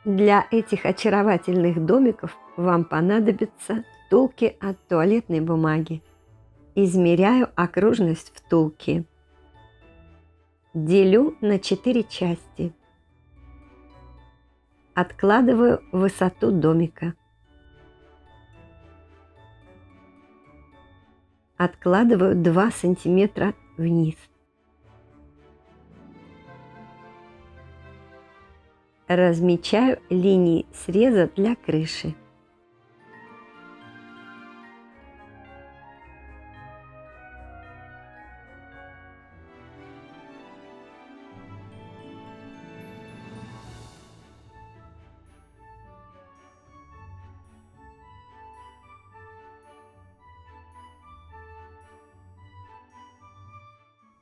Для этих очаровательных домиков вам понадобятся втулки от туалетной бумаги. Измеряю окружность втулки. Делю на 4 части. Откладываю высоту домика. Откладываю 2 сантиметра вниз. Размечаю линии среза для крыши.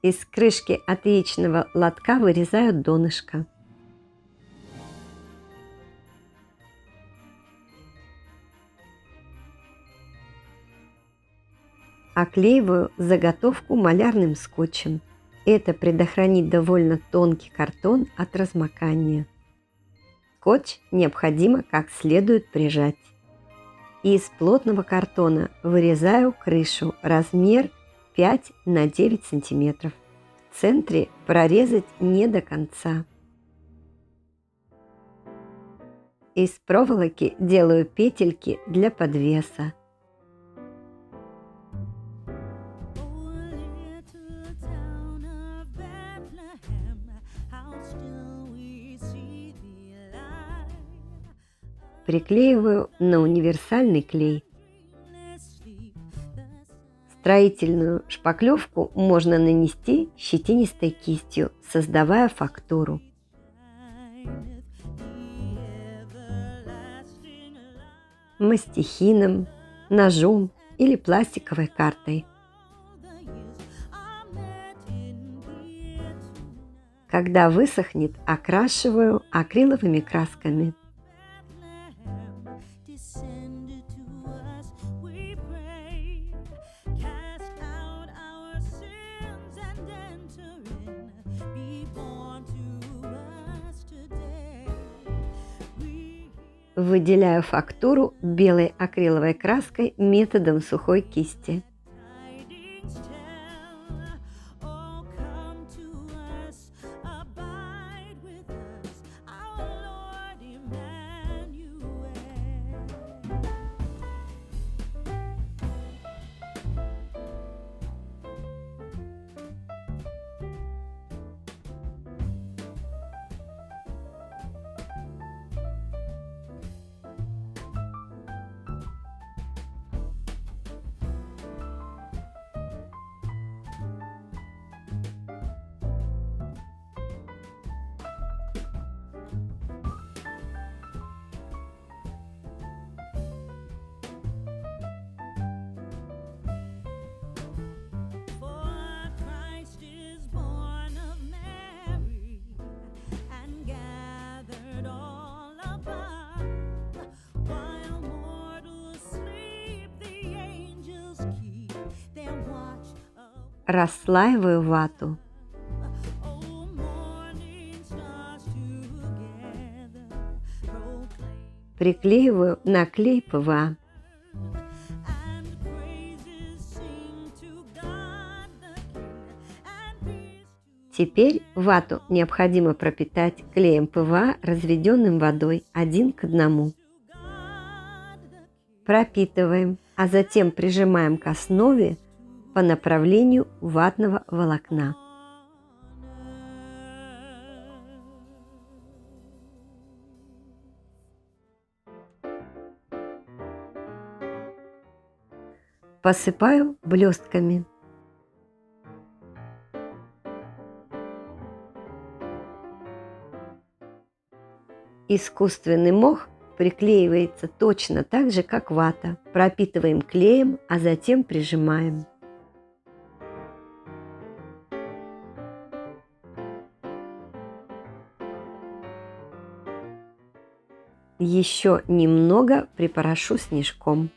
Из крышки от яичного лотка вырезаю донышко. Оклеиваю заготовку малярным скотчем. Это предохранит довольно тонкий картон от размокания. Скотч необходимо как следует прижать. Из плотного картона вырезаю крышу, размер 5 на 9 сантиметров. В центре прорезать не до конца. Из проволоки делаю петельки для подвеса. Приклеиваю на универсальный клей. Строительную шпаклевку можно нанести щетинистой кистью, создавая фактуру. Мастихином, ножом или пластиковой картой. Когда высохнет, окрашиваю акриловыми красками. Выделяю фактуру белой акриловой краской методом сухой кисти. Расслаиваю вату. Приклеиваю на клей ПВА. Теперь вату необходимо пропитать клеем ПВА, разведенным водой 1 к 1. Пропитываем, а затем прижимаем к основе по направлению ватного волокна. Посыпаю блестками. Искусственный мох приклеивается точно так же, как вата. Пропитываем клеем, а затем прижимаем. Еще немного припорошу снежком.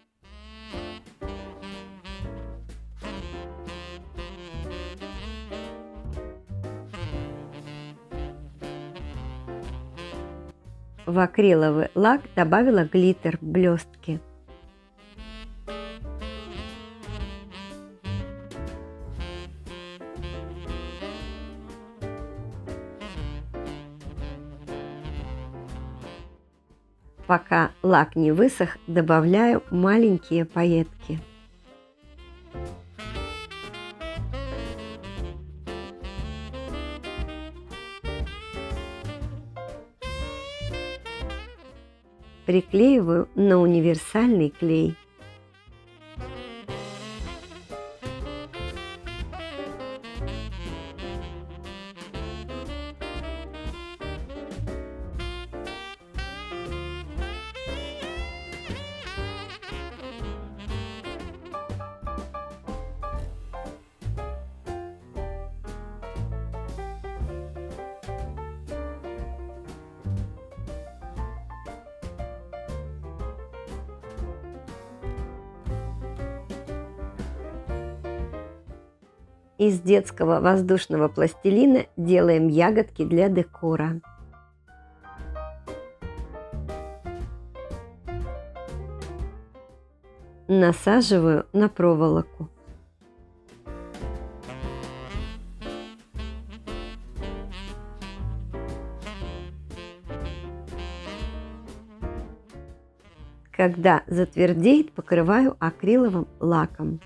в акриловый лак добавила глиттер, блестки. Пока лак не высох, добавляю маленькие пайетки. Приклеиваю на универсальный клей. Из детского воздушного пластилина делаем ягодки для декора. Насаживаю на проволоку. Когда затвердеет, покрываю акриловым лаком.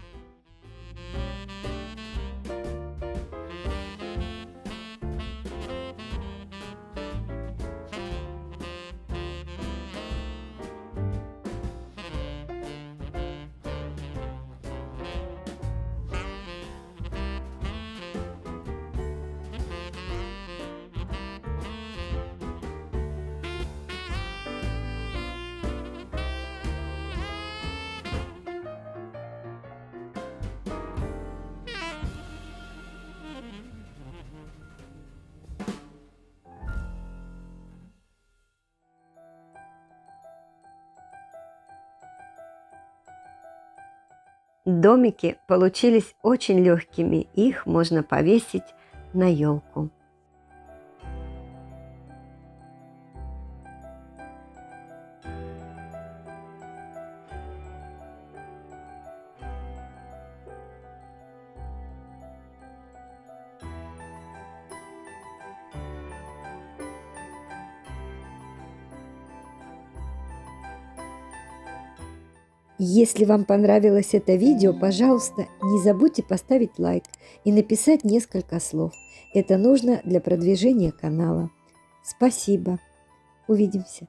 Домики получились очень легкими, их можно повесить на елку. Если вам понравилось это видео, пожалуйста, не забудьте поставить лайк и написать несколько слов. Это нужно для продвижения канала. Спасибо. Увидимся.